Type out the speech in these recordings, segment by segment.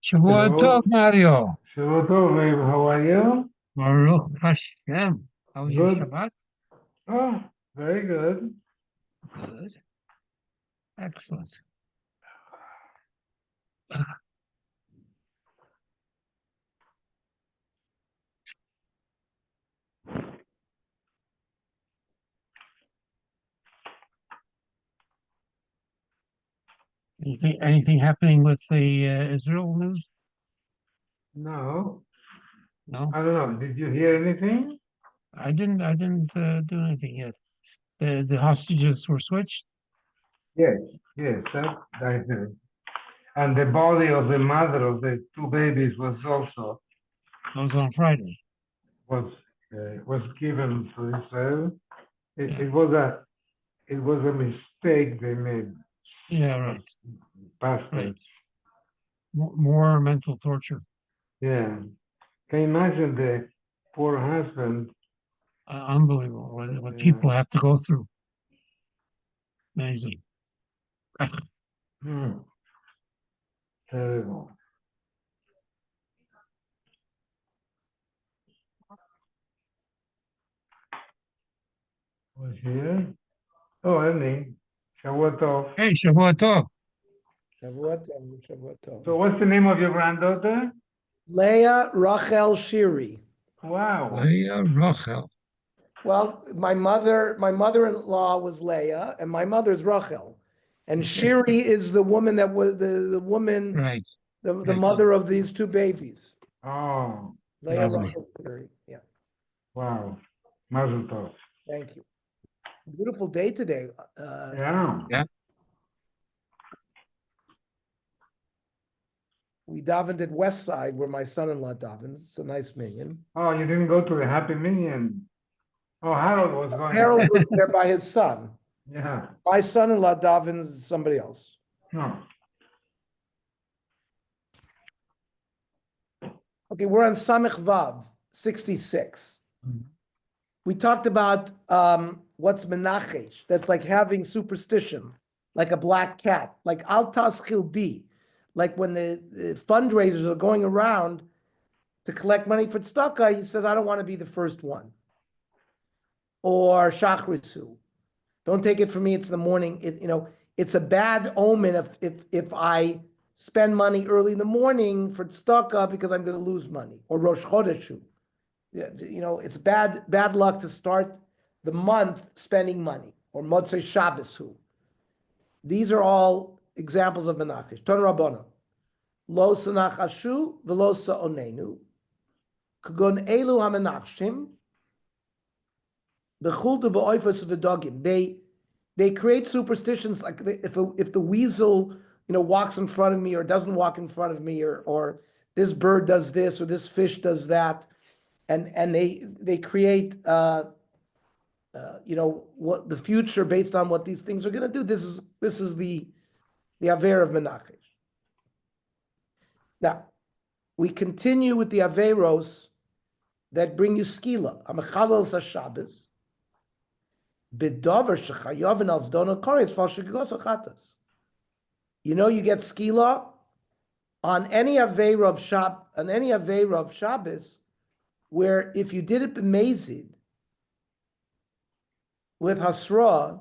Shavua Tov, Hello, Mario. Shavotov, how are you? Baruch Hashem. How was your Good. Shabbat? Oh, very good. Good. Excellent. Anything happening with the Israel news? No, No, I don't know. Did you hear anything? I didn't do anything yet. The hostages were switched. Yes, yes, that I heard. And the body of the mother of the two babies was also That was on Friday. was was given to Israel. It, Yeah, it was a it was a mistake they made. yeah, But right, pastor, right. More mental torture. yeah. Can you imagine the poor husband? Unbelievable what Yeah. people have to go through. Amazing. Hmm, terrible. Was here? Oh, Ernie. Shavuot. Hey, Shavua Tov. Shavuot Tov, Shavuot So Tov. what's the name of your granddaughter? Leah Rachel Shiri. Wow. Leah Rachel. Well, my mother-in-law was Leah, and my mother's Rachel. And Shiri is the woman that was the woman, Right, the right. mother of these two babies. Oh, Leah Lovely. Rachel Shiri. Yeah, wow. Mazel tov. thank you. Beautiful day today. Yeah. Yeah. We davened at West Side where my son-in-law davens. It's a nice minyan. Oh, you didn't go to the Happy Minion. Oh, Harold was going Harold there. was there by his son. Yeah. My son-in-law davens somebody else. No. Okay, we're on Samech Vav, 66. We talked about what's menachesh. That's like having superstition, like a black cat, like al taschil bi, like when the fundraisers are going around to collect money for tzedakah. He says, "I don't want to be the first one." Or shachrisu, don't take it from me. It's the morning. It's a bad omen if I spend money early in the morning for tzedakah because I'm going to lose money. Or rosh chodeshu. It's bad luck to start the month spending money, or Motzei Shabbos. These are all examples of menachesh. Ton Rabbana. Lo sanachashu v'lo sa'onenu. Kagon elu hamenachshim. B'chultu b'oifos v'dogim. They create superstitions like if the weasel walks in front of me or doesn't walk in front of me, or this bird does this or this fish does that. And they create what the future based on what these things are going to do. This is the aver of Menachesh. Now we continue with the averos that bring you skila. Amechalal Shabbos bedover shechayoven al zdona koris fal shegos achatas. You get skila on any aver of Shabbos, where if you did it b'mezid with hasra,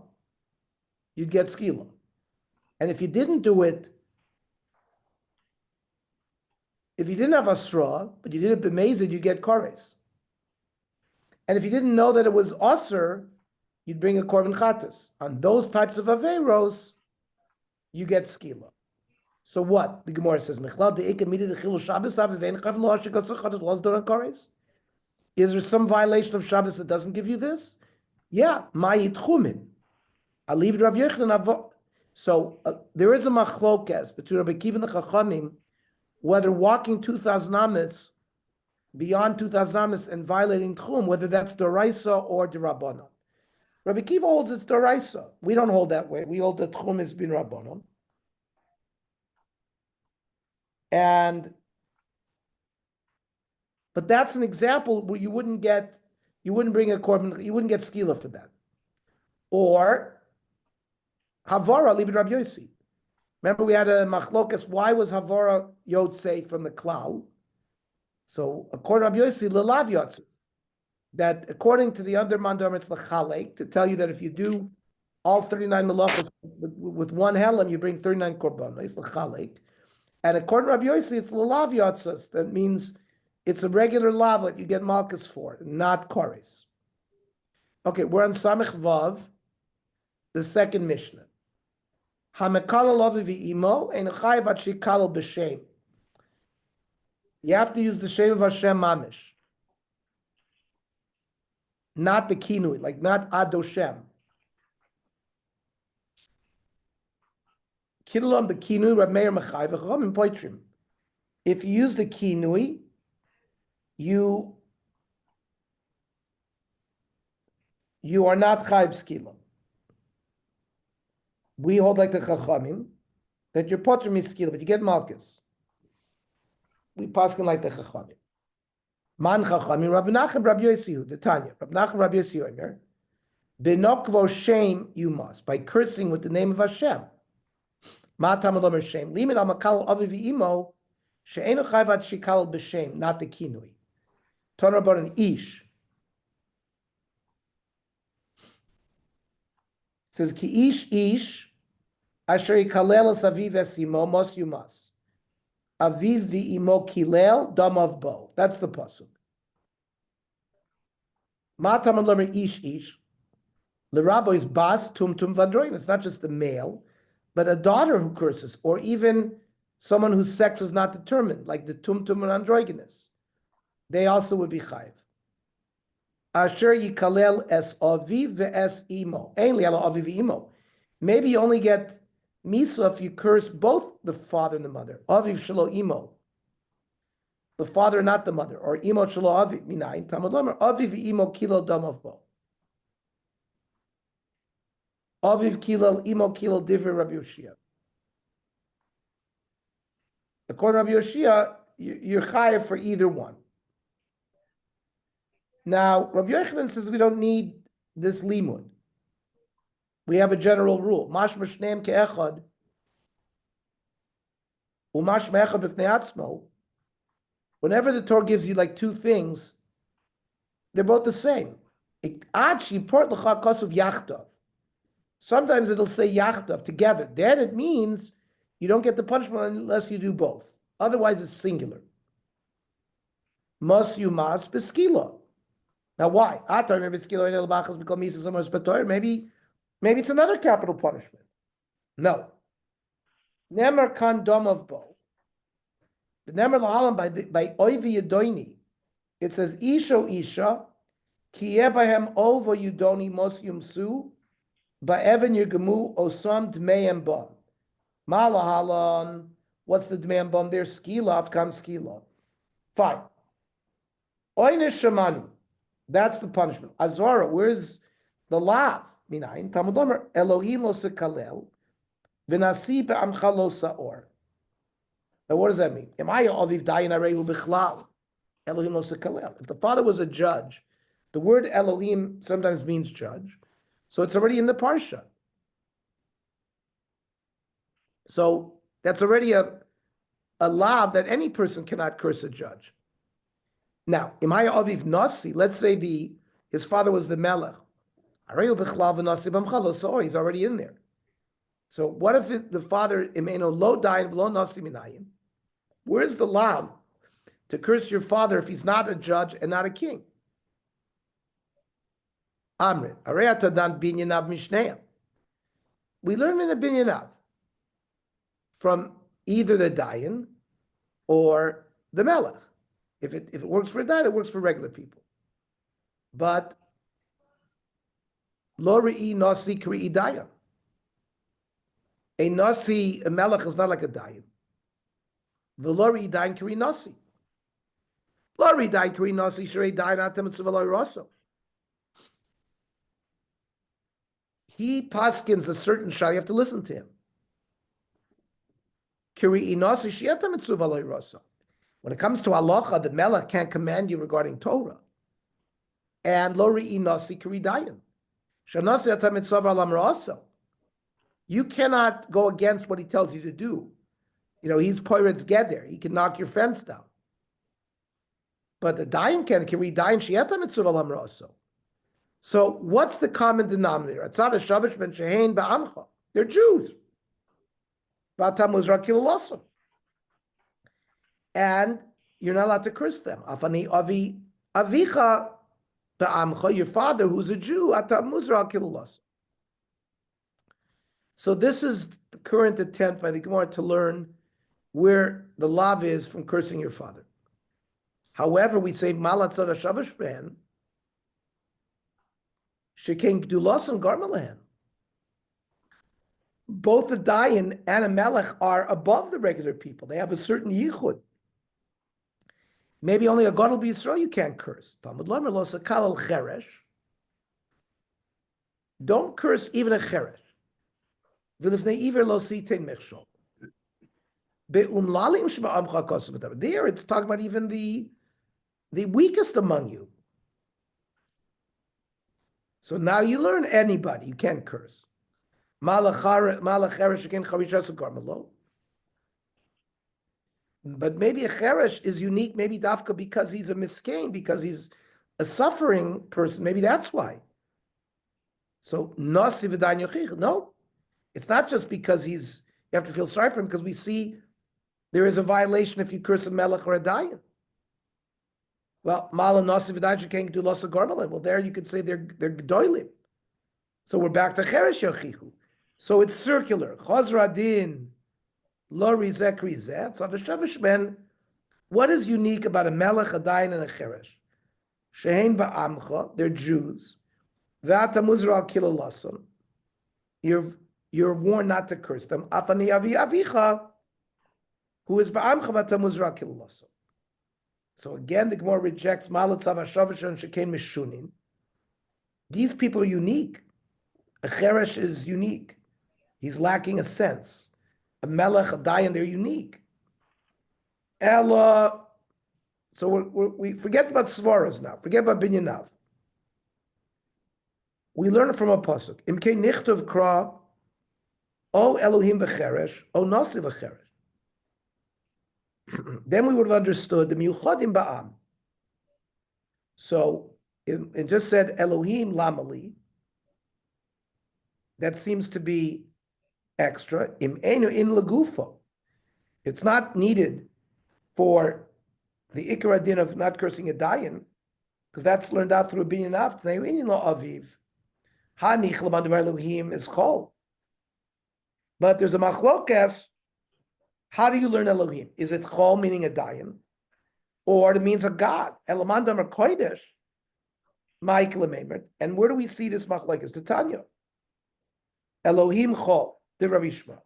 you'd get skila. And if you didn't do it, if you didn't have hasra, but you did it b'mezid, you get kores. And if you didn't know that it was aser, you'd bring a korban chatas. On those types of averos, you get skila. So what? The Gemara says, is there some violation of Shabbos that doesn't give you this? Yeah, ma'itchumin. Alib Rav Yochanan. So there is a machlokes between Rabbi Kiva and the Chachamim whether walking 2,000 amas, beyond 2,000 amas, and violating tchum, whether that's doraisa or derabbanon. Rabbi Kiva holds it's doraisa. We don't hold that way. We hold that tchum is bin rabbanon. But that's an example where you wouldn't bring a korban, you wouldn't get skila for that. Or havara libid Rabbi Yossi. Remember, we had a machlokas. Why was Havara Yotzei from the Klal? So, according to Rabbi Yossi, Lelav Yotzei, that according to the other Mandam, it's Lechalek, to tell you that if you do all 39 malachos with one helam, you bring 39 korbanos, Lechalek. And according to Rabbi Yossi, it's Lelav Yotzei. That means it's a regular lav that you get malchus for, not kores. Okay, we're on Samech Vav, the second Mishnah. You have to use the shame of Hashem mamish, not the kinui, like not adoshem. Kilolon bekinui Rab Meir mechai v'chachamim poitrim. If you use the kinui, you are not chayv skila. We hold like the chachamim that your potrim is skila, but you get malchus. We paskin like the chachamim. Man chachamim Rabbi Nachman Rabbi Yosihu the Tanya Rabbi Nachman Rabbi Yosihu Omer benokvo shame you must by cursing with the name of Hashem. Ma tamalomer shame limit al makal aviv imo she'enu chayvat shikal b'shem, not the kinui. Torah about an ish. It says ki ish asher yikalel es aviv es imo mos you must. Aviv v'imo kilel dam of bo. That's the pasuk. Matam and lemer ish. L'rabo is bas tum vadroin. It's not just the male, but a daughter who curses, or even someone whose sex is not determined, like the tum and androgynous. They also would be chayiv. Asher yikalel es aviv ve'es imo. Ainly ala aviv ve'imo. Maybe you only get misa if you curse both the father and the mother. Aviv shelo imo. The father, not the mother. Or imo shelo aviv. Minayin. Talmud lomer. Aviv imo kilo dam of bo. Aviv kilo, imo kilo divrei Rabbi Yoshia. According to Rabbi Yoshia, you're chayiv for either one. Now, Rabbi Yochanan says we don't need this limud. We have a general rule. Mash mashneim ke'echad, umash me'echad b'fnei atzmo. Whenever the Torah gives you like two things, they're both the same. Sometimes it'll say yachdav together. Then it means you don't get the punishment unless you do both. Otherwise, it's singular. Mas you mas b'skila. Now, why? Maybe it's another capital punishment. No. Nemer kan dom of bo. The nemer lahalam by oivi yadoini. It says isha ki yebahem ovo yudoni mos yumsu ba'evan yirgemu osam dmeim bom. Ma lahalam. What's the dmeim bom there? Skila avkan skila. Fine. Oinish shamanu. That's the punishment. Azara, where's the lav? Minayin, Talmud Omer, Elohim lo sekalel, v'nasi be'amcha lo sa'or. Now what does that mean? Imaya aviv dayin arehu b'chlal. Elohim lo sekalel. If the father was a judge, the word Elohim sometimes means judge. So it's already in the parsha. So that's already a lav that any person cannot curse a judge. Now, Imaya Aviv Nasi, let's say his father was the Melech. He's already in there. So what if the father, lo dayin lo nasi minayin? Where's the law to curse your father if he's not a judge and not a king? Amrit, areyatadan binyanav mishneim. We learn in a binyanav from either the dayan or the Melech. If it works for a dayan, it works for regular people. But lo re'i nasi k're'i dayan. A nasi, a melech is not like a dayan. V'lo re'i dayan k're'i nasi. Lo re'i dayan k're'i nasi shrei dayan atem etzuv aloi rosso. He paskins a certain shah, you have to listen to him. K're'i nasi she'etem etzuv aloi rosso. When it comes to halacha, the melech can't command you regarding Torah. And lo re'i nasi k're'i dayan. You You cannot go against what he tells you to do. He's Poiretz Geder. He can knock your fence down. But the Dayan can we Dayan Shieta Mitzvah Lamra also. So what's the common denominator? Atzad Shavish ben Shehein Ba'amcha. They're Jews. And you're not allowed to curse them. Afani avi avicha ba'amcha, your father who's a Jew, ata muzra kilulas. So this is the current attempt by the Gemara to learn where the lav is from cursing your father. However, we say malat tzara shavish ben shekain gdulas and garmalahan. Both the Dayan and a Melech are above the regular people. They have a certain yichud. Maybe only a God will be Yisrael you can't curse. Talmud Lomer lo sakal al cheresh. Don't curse even a cheresh. V'lifnei iver lo sitein mechshol. Be'umlalim shma'amcha kosu b'tav. There it's talking about even the weakest among you. So now you learn anybody. You can't curse. But maybe a cheresh is unique, maybe dafka because he's a miskein, because he's a suffering person. Maybe that's why. So no, it's not just because you have to feel sorry for him, because we see there is a violation if you curse a melech or a dayan. Well, well, there you could say they're gedolim. So we're back to cheresh yochichu. So it's circular. Chazra din, lo rizek rizet. So the shavish ben, what is unique about a melech, a dayan, and a cheresh? Shehein ba'amcha, they're Jews. V'ata muzra al kilolason. You're warned not to curse them. Afani avi avicha, who is ba'amcha v'ata muzra al kilolason. So again, the Gemara rejects malat tzav hashavish and shekein mishunin. These people are unique. A cheresh is unique. He's lacking a sense. A melech, a dayan, they're unique. Ella, so we forget about svaras now. Forget about binyanav. We learn it from a pasuk. Imkei nichtov kra, o Elohim v'cheresh, o nasi v'cheresh. Then we would have understood the miuchadim ba'am. So it just said Elohim lamali. That seems to be extra. Im enu in lagufo. It's not needed for the ikar din of not cursing a dayan, because that's learned out through binyan av. Aviv. Hanich l'man devar Elohim is chol. But there's a machlokas. How do you learn Elohim? Is it chol meaning a dayan, or it means a god? Elamand amar kodesh. And where do we see this machlokas? Tanya. Elohim chol. The Rabbi Shmuel.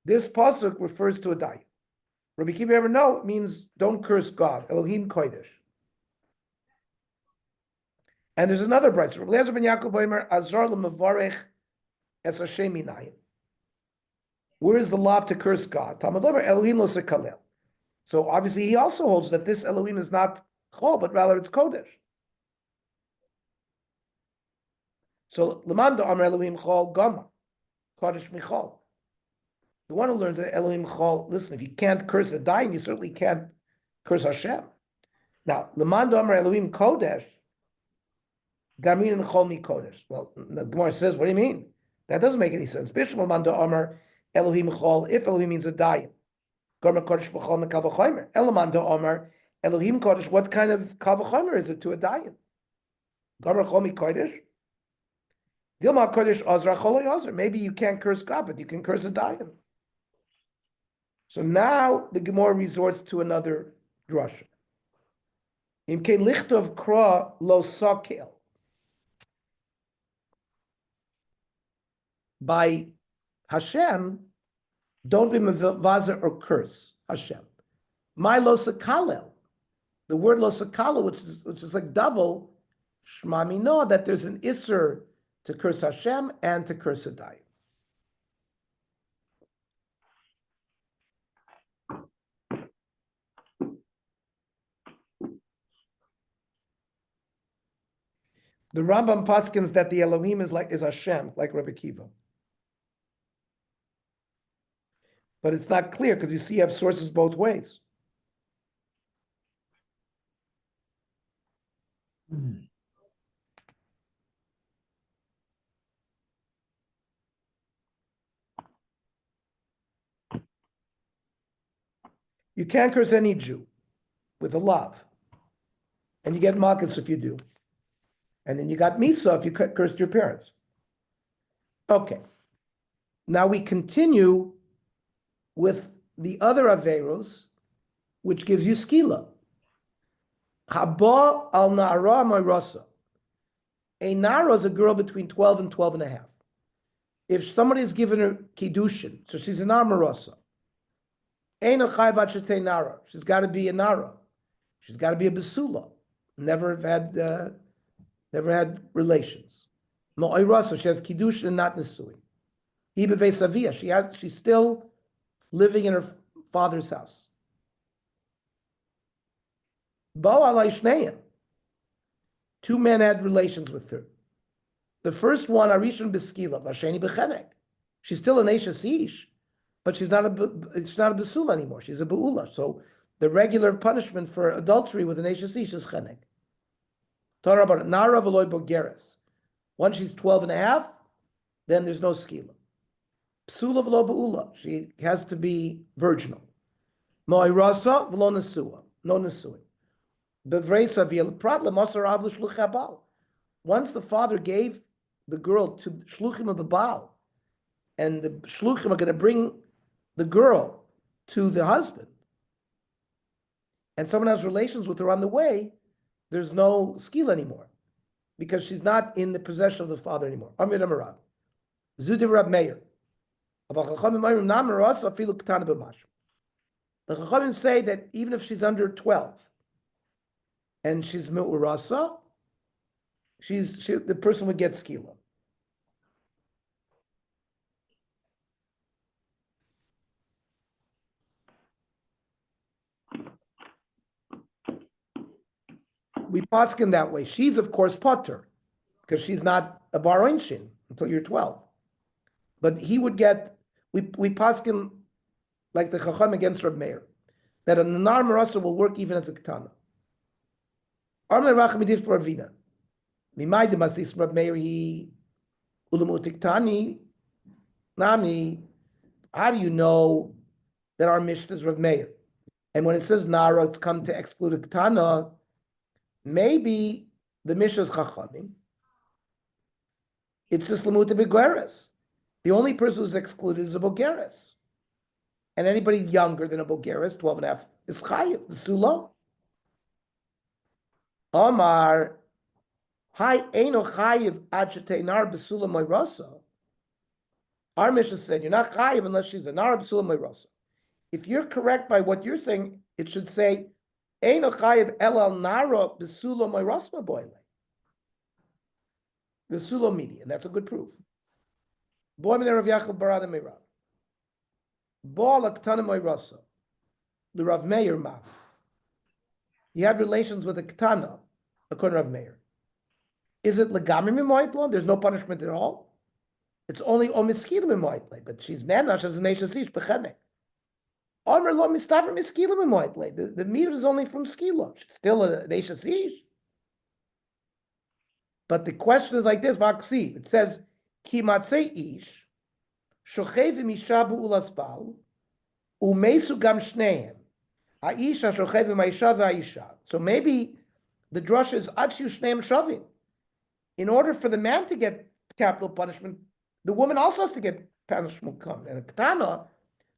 This pasuk refers to a dayan. Rabbi Kiva ever know it means don't curse God. Elohim kodesh. And there's another brayso. Rabbi Eliezer ben Yaakov Omer azar l'mevarech es Hashem minayim. Where is the law to curse God? Talmud Omer Elohim lo sekalel. So obviously he also holds that this Elohim is not chol, but rather it's kodesh. So l'manda Omer Elohim chol gama. Kodesh Michal. The one who learns that Elohim Chol, listen, if you can't curse a dying, you certainly can't curse Hashem. Now, Lemanda Amar Elohim Kodesh, Gamin and Chol Mi Kodesh. Well, the Gemara says, what do you mean? That doesn't make any sense. Bishop Lemanda Amar Elohim Chol, if Elohim means a dying. Garma Kodesh B'chol Mekavachomer. Elamanda Amar Elohim Kodesh, what kind of Kavachomer is it to a dying? Garma Chol Mi Kodesh? Maybe you can't curse God, but you can curse a dayan. So now the Gemara resorts to another drasha. Imkein lichtov kra lo sakel. By Hashem, don't be mevazer or curse Hashem. My lo sakalel. The word lo sakalel, which is like double, shmami no, that there's an isser to curse Hashem and to curse a dayan. The Rambam paskins that the Elohim is Hashem, like Rabbi Kiva. But it's not clear because you see you have sources both ways. You can't curse any Jew with a love. And you get malchus if you do. And then you got misa if you cursed your parents. Okay. Now we continue with the other averos, which gives you skila. Haba al na'ara moirasa. A nara is a girl between 12 and 12 and a half. If somebody has given her kiddushin, so she's an amarasa. Eino chayvat shetei nara. She's got to be a nara. She's got to be a besula. Never had relations. Mo'irasa, she has kiddushin and not nesui. Ibeve savia, she's still living in her father's house. Bo alay shneim. Two men had relations with her. The first one, Arishon b'skila, Vasheni b'chenek. She's still an Eishes Ish, but it's not a Besula anymore. She's a Be'ula. So the regular punishment for adultery with an Eishes Ish is chenek. Torah about Nara v'loy bogeres. Once she's 12 and a half, then there's no skila. Psula v'lo Be'ula. She has to be virginal. Mo'irasa v'lo nesua. No nesui. Bevresa v'yel prat l'mosar av l'shluch habal. Once the father gave the girl to shluchim of the Baal, and the shluchim are going to bring the girl to the husband, and someone has relations with her on the way, there's no skill anymore, because she's not in the possession of the father anymore. Amir Amarab. Zudiv Rab Meir. The Chachamim say that even if she's under 12, and she's me'urasa, the person would get skila. We paskin that way. She's of course potter, because she's not a bar oinshin until you're 12. But he would get. We paskin like the Chacham against Rab Meir, that a nar marasa will work even as a ketana. Armle rachamidiv Ravina. Mimaydim asis Rab Meir he ulumutik nami. How do you know that our Mishnah is Rab Meir? And when it says nara, it's come to exclude a ketana. Maybe the Mishnah is chachamim. It's just lamuta begeres. The only person who's excluded is a bogeres. And anybody younger than a bogeres, 12 and a half, is chayiv, the sulo. Omar, hi eino chayiv ad sheteinar besula moirasa. Our Mishnah said, you're not chayiv unless she's a nar besula moirasa. If you're correct by what you're saying, it should say, eino chayiv elal nara besula moirasa boile. The sulo midi, and that's a good proof. Boy min Rav Yaakov barada meirav. Bo laktana moirasa. The Rav Meir ma. He had relations with a ketana, according to Rav Meir. Is it legamri mimoitla? There's no punishment at all. It's only omiskila mimoitla, but she's nenash as a nation sish bechenek. Omer lo mistaver miskila mimoitla. The meter is only from skila. She's still a nation sish. But the question is like this: vaksi. It says ki matzei ish shochevim isha bu'ulas bal umesu gam shneim. So maybe the drush is achu shneim shavim. In order for the man to get capital punishment, the woman also has to get punishment. And a ketana,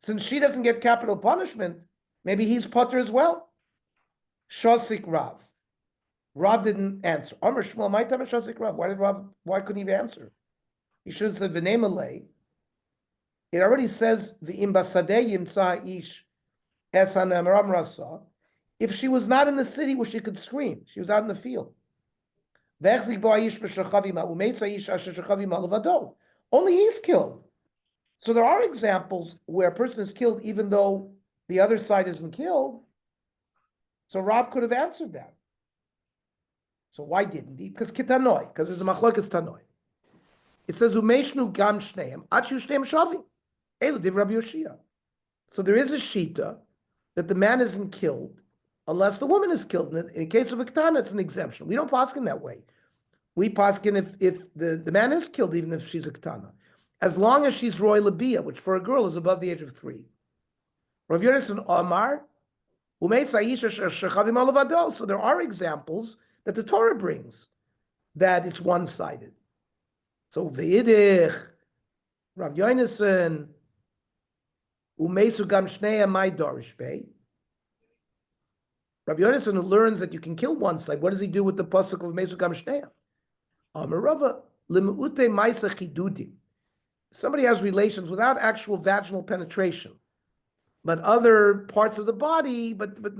since she doesn't get capital punishment, maybe he's potter as well. Shosik Rav. Rav didn't answer. Amr Shmuel, my time is Shosik Rav. Why couldn't he answer? He should have said v'nemalei. It already says v'im basadeh yimtza ish. If she was not in the city where she could scream, she was out in the field. Only he's killed. So there are examples where a person is killed even though the other side isn't killed. So Rav could have answered that. So why didn't he? Because kitanoi, because there's a machlokas tanoi. It says umeshnu gam shneim achu shneim shavim. Elu div Rabbi Yoshia. So there is a shita that the man isn't killed unless the woman is killed. In the case of a ketana, it's an exemption. We don't paskin that way. We paskin if the man is killed, even if she's a ketana, as long as she's roy labia, which for a girl is above the age of 3. Rav Yonasan Omar, so there are examples that the Torah brings that it's one-sided. So v'idich, Rav Yonasan, umesu gam shneya my dorish bey. Rav Yonasan, who learns that you can kill one side, what does he do with the pasuk of umesu gam shneya? Amarava limuute ma'isa chidudim. Somebody has relations without actual vaginal penetration, but other parts of the body, but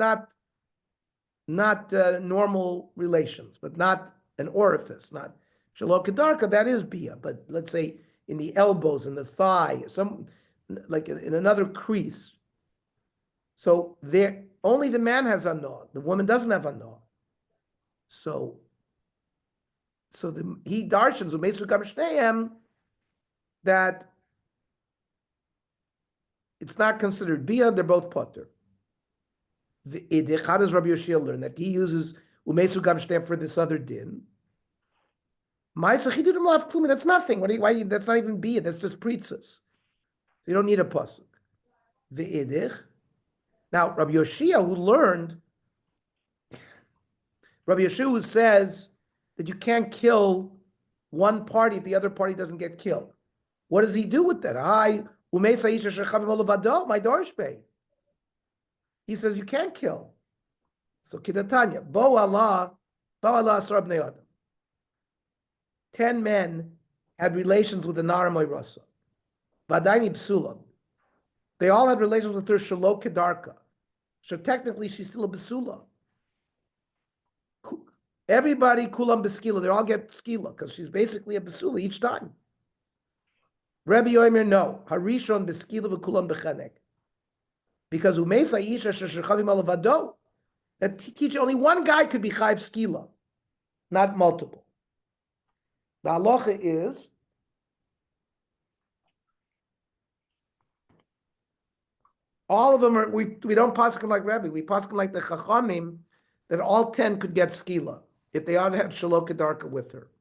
not normal relations, but not an orifice, not shalok kedarka, that is bia, but let's say in the elbows, in the thigh, some like in another crease. So there, only the man has anah, the woman doesn't have anah. So he darshans umesu gam shneihem that it's not considered bia, they're both potter. How does Rabbi Yoshia learn that? He uses umesu gam shneihem for this other din. That's nothing. Why? That's not even bia. That's just pritzas. So you don't need a pasuk. V'idich. Now Rabbi Yoshia, who learned, Rabbi Yoshia who says that you can't kill one party if the other party doesn't get killed. What does he do with that? My dorshbei. He says you can't kill. So kidatanya, bo Allah asar bnei adam. 10 men had relations with the Naramoy Rasa. Vadaini Psulam. They all had relations with her Shalok Kedarka. So technically, she's still a Besula. Everybody, Kulam Beskila, they all get Skila, because she's basically a Besula each time. Rabbi Yomer, no. Harishon Beskila v'Kulam Bechenek. Because Umesa Yisha Sheshavim Alavado, that teach only one guy could be Chayv Skila, not multiple. The halacha is all of them are, we don't paskin like Rebbe, we paskin like the Chachamim, that all 10 could get skila if they ought to have Shalok Kedarka with her.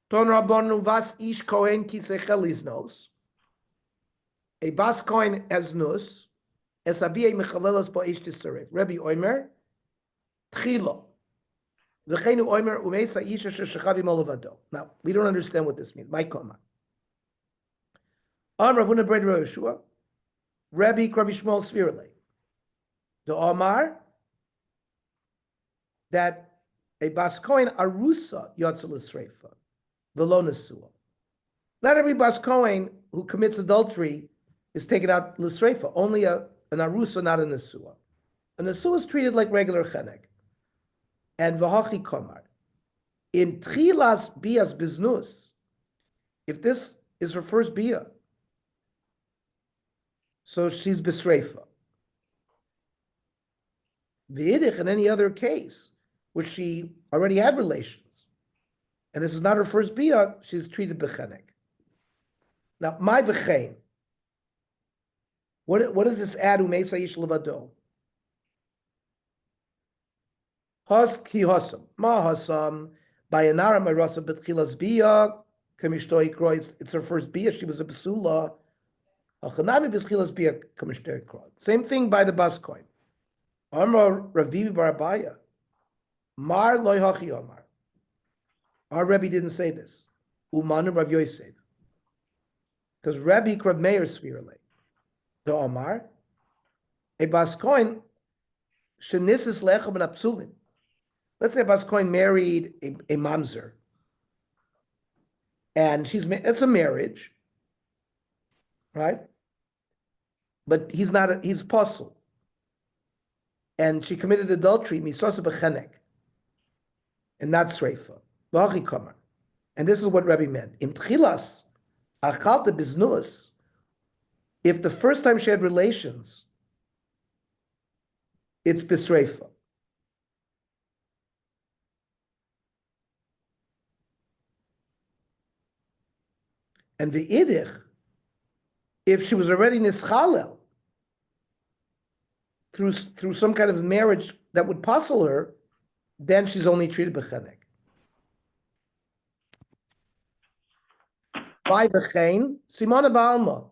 Ton Rabbanu vas ish kohen kisechel nos. A bas kohen has nus, es aviyei mechalelas bo ish tisarev. Rebbe Omer, tchilo. Now, we don't understand what this means. My koma. On Ravuna Bred Yeshua, Rabbi Kravi Shmuel Svirle. The Omar, that a Baskoin Arusa Yotzel Sreifa, Velo Nesua. Not every Baskoin who commits adultery is taken out L'Sreifa, only an Arusa, not a Nesua. A Nesua is treated like regular Chenek. And v'hachi komar, in tchilas bias biznus, if this is her first bia, so she's besreifa. V'idich, in any other case, which she already had relations, and this is not her first bia, she's treated bechenek. Now, my v'chein, what does this add? Umeisa ish levado. Hos ki hosam. Ma hosam by anara marasa betchilas bia kamishtoy kroy. It's her first bia. She was a besula. Achanami betchilas bia kamishtoy kroy. Same thing by the baskoin. Amar Rav Barabaya. Mar loy hachi Amar. Our Rebbe didn't say this. Umanu Rav Yosef. Because Rabbi Krav Meir Svirale. The Amar. A baskoin shenisis lechem and apsulim. Let's say Baskoin married a mamzer, and it's a marriage, right? But he's apostle, and she committed adultery, misosa bechenek, and not sreifa, v'achi kamar. And this is what Rebbe meant. Im tchilas achalta biznus. If the first time she had relations, it's bisreifa. And the idich, If she was already nischalel through some kind of marriage that would puzzle her, then she's only treated b'chenek. By v'chein, simona ba'alma.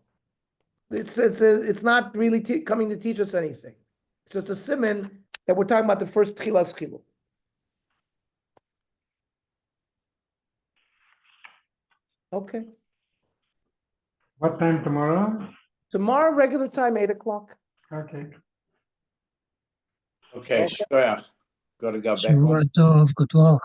It's not really coming to teach us anything. It's just a siman that we're talking about the first tchilas chilul. Okay. What time tomorrow? Tomorrow, regular time, 8:00. Okay. Okay, shkoyach. Gotta go back on. Shavua tov, good luck.